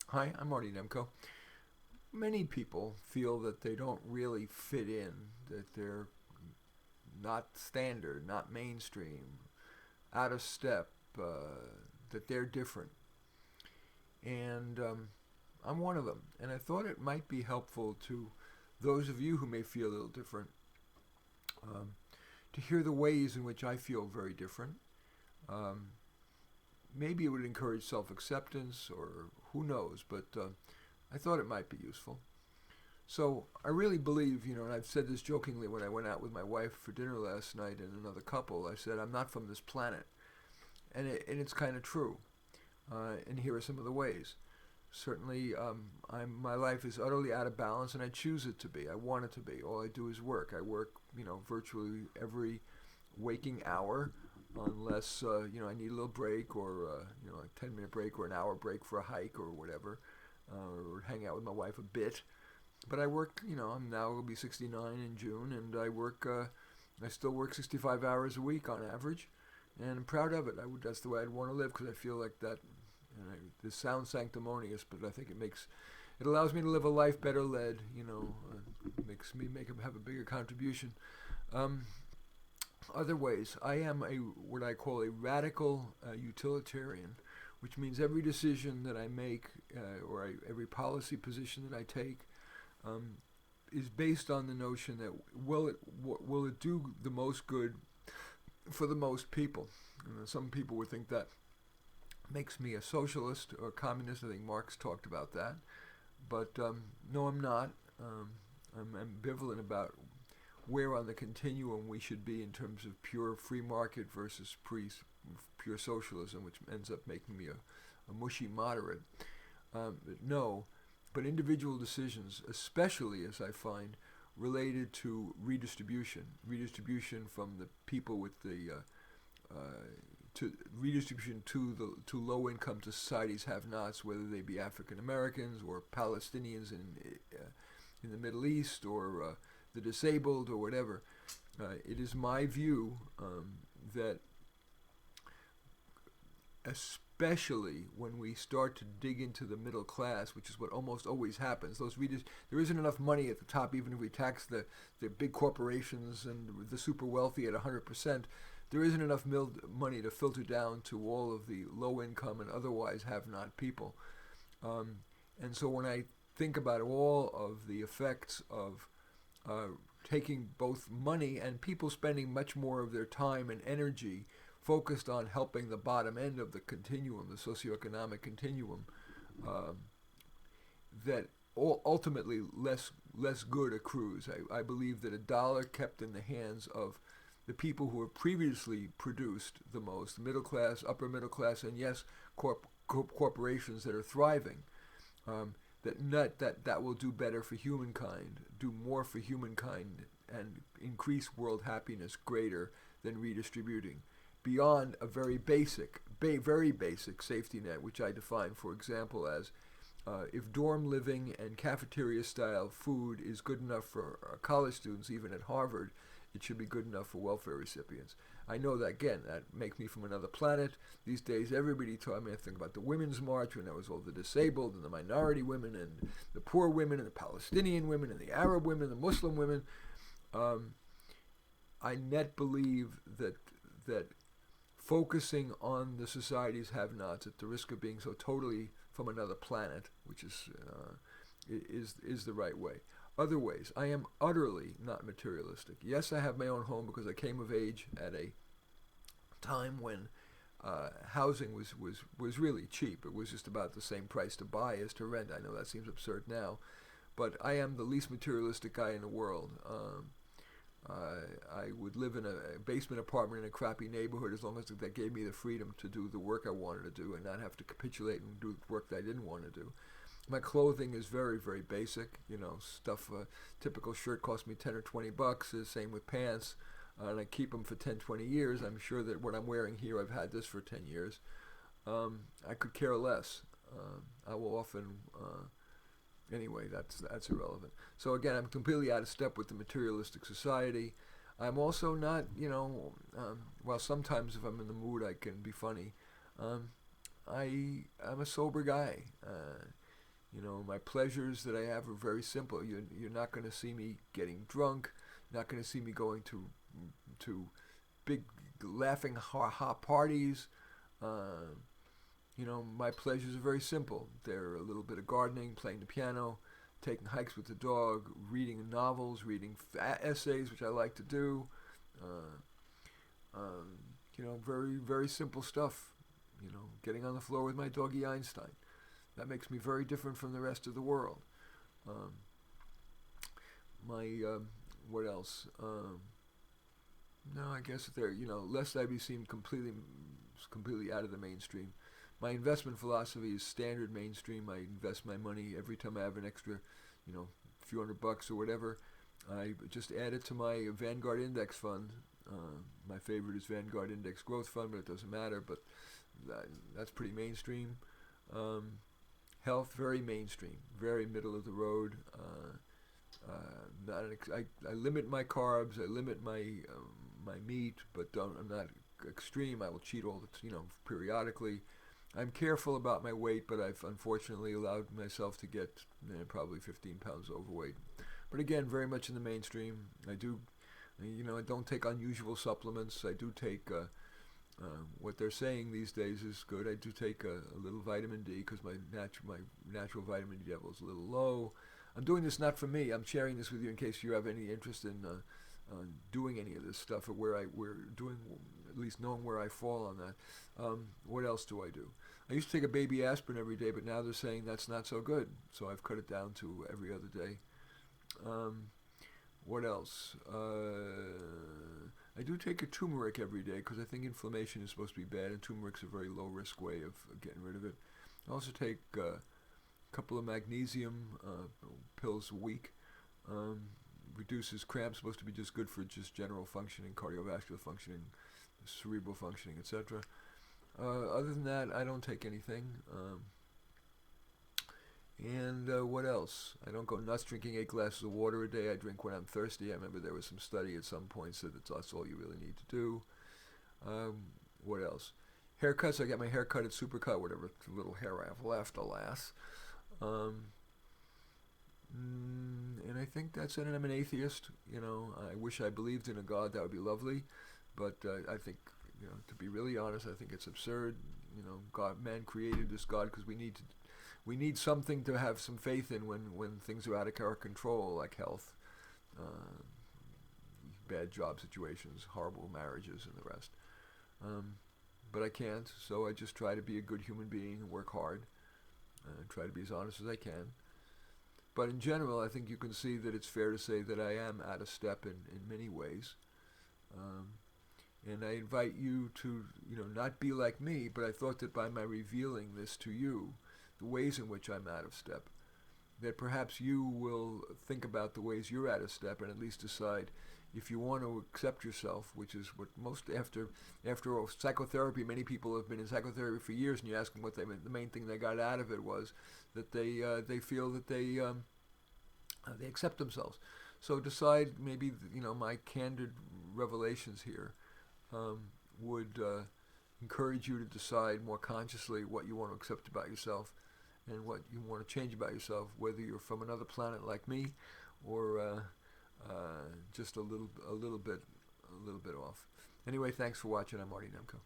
Hi, I'm Marty Nemko. Many people feel that they don't really fit in, that they're not standard, not mainstream, out of step, that they're different. And I'm one of them. And I thought it might be helpful to those of you who may feel a little different um, to hear the ways in which I feel very different. Um, Maybe it would encourage self acceptance, or who knows, but I thought it might be useful. So I really believe, and I've said this jokingly when I went out with my wife for dinner last night and another couple. I said I'm not from this planet, and it's kind of true. And here are some of the ways. Certainly, my life is utterly out of balance, and I choose it to be. I want it to be. All I do is work. I work, virtually every waking hour, unless I need a little break, or a 10-minute break or an hour break for a hike or whatever, or hang out with my wife a bit. But I work, I'm now will be 69 in June, and I still work 65 hours a week on average, and I'm proud of it. That's the way I'd want to live because I feel like that. This sounds sanctimonious, but I think it allows me to live a life better led. Makes me have a bigger contribution. Um, Other ways, I am what I call a radical utilitarian, which means every decision that I make, every policy position that I take, um, is based on the notion that will it do the most good for the most people. Some people would think that makes me a socialist or a communist. I think Marx talked about that, but no, I'm not. I'm ambivalent about where on the continuum we should be in terms of pure free market versus pure socialism, which ends up making me a mushy moderate. No, but individual decisions, especially as I find related to redistribution from the people with the to redistribution to low income to societies have-nots, whether they be African Americans or Palestinians in the Middle East, or the disabled or whatever. It is my view that especially when we start to dig into the middle class, which is what almost always happens. There isn't enough money at the top, even if we tax the big corporations and the super wealthy at 100%. There isn't enough money to filter down to all of the low income and otherwise have not people. Um, and so when I think about all of the effects of uh, taking both money and people spending much more of their time and energy focused on helping the bottom end of the continuum, the socioeconomic continuum, um, that ultimately less good accrues. I believe that a dollar kept in the hands of the people who have previously produced the most, middle class, upper middle class, and yes, corporations that are thriving, um, that will do better for humankind, do more for humankind, and increase world happiness greater than redistributing beyond a very basic safety net, which I define, for example, as if dorm living and cafeteria style food is good enough for college students, even at Harvard, it should be good enough for welfare recipients. I know that, again, that makes me from another planet. These days, everybody taught me to think about the Women's March when there was all the disabled and the minority women and the poor women and the Palestinian women and the Arab women and the Muslim women. Um, I net believe that focusing on the society's have-nots at the risk of being so totally from another planet, which is the right way. Other ways, I am utterly not materialistic. Yes, I have my own home because I came of age at a time when housing was really cheap. It was just about the same price to buy as to rent. I know that seems absurd now, but I am the least materialistic guy in the world. I would live in a basement apartment in a crappy neighborhood as long as that gave me the freedom to do the work I wanted to do and not have to capitulate and do work that I didn't want to do. My clothing is very basic. Stuff. Typical shirt costs me 10 or 20 bucks. The same with pants, and I keep them for 10, 20 years. I'm sure that what I'm wearing here, I've had this for 10 years. I could care less. I will often. Anyway, that's irrelevant. So again, I'm completely out of step with the materialistic society. I'm also not, well, sometimes if I'm in the mood, I can be funny. Um, I'm a sober guy. You know, my pleasures that I have are very simple. You're not going to see me getting drunk. You're not going to see me going to big laughing ha parties. Uh, you know, my pleasures are very simple. They're a little bit of gardening, playing the piano, taking hikes with the dog, reading novels, reading essays, which I like to do. Uh, um, you know, very, very simple stuff. You know, getting on the floor with my doggy Einstein. That makes me very different from the rest of the world. Um, my, what else? No, I guess there, you know, lest I be seen completely out of the mainstream. My investment philosophy is standard mainstream. I invest my money every time I have an extra, you know, few $100 or whatever. I just add it to my Vanguard Index Fund. My favorite is Vanguard Index Growth Fund, but it doesn't matter. But that's pretty mainstream. Health, very mainstream, very middle of the road. I limit my carbs. I limit my meat, but I'm not extreme. I will cheat all the periodically. I'm careful about my weight, but I've unfortunately allowed myself to get probably 15 pounds overweight. But again, very much in the mainstream. I do, I don't take unusual supplements. I do take what they're saying these days is good. I do take a little vitamin D because my natural vitamin D level is a little low. I'm doing this not for me. I'm sharing this with you in case you have any interest in doing any of this stuff, or we're doing, at least knowing where I fall on that. What else do I do? I used to take a baby aspirin every day, but now they're saying that's not so good, so I've cut it down to every other day. What else? I do take a turmeric every day because I think inflammation is supposed to be bad, and turmeric's a very low risk way of getting rid of it. I also take a couple of magnesium pills a week. Reduces cramps, supposed to be just good for just general functioning, cardiovascular functioning, cerebral functioning, etc. Other than that, I don't take anything. What else? I don't go nuts drinking 8 glasses of water a day. I drink when I'm thirsty. I remember there was some study at some point said that's all you really need to do. What else? Haircuts. I get my hair cut at Supercut, whatever little hair I have left, alas. And I think that's it. And I'm an atheist. I wish I believed in a God. That would be lovely. But I think, to be really honest, I think it's absurd. Man created this God because we need something to have some faith in when things are out of our control, like health, bad job situations, horrible marriages, and the rest. But I can't, so I just try to be a good human being and work hard and try to be as honest as I can. But in general, I think you can see that it's fair to say that I am out of step in many ways. And I invite you to, not be like me, but I thought that by my revealing this to you, the ways in which I'm out of step, that perhaps you will think about the ways you're out of step and at least decide if you want to accept yourself, which is what most, after all, psychotherapy, many people have been in psychotherapy for years, and you ask them what the main thing they got out of it was that they feel that they accept themselves. So decide, maybe, my candid revelations here would encourage you to decide more consciously what you want to accept about yourself and what you want to change about yourself, whether you're from another planet like me or just a little bit off. Anyway, thanks for watching. I'm Marty Nemko.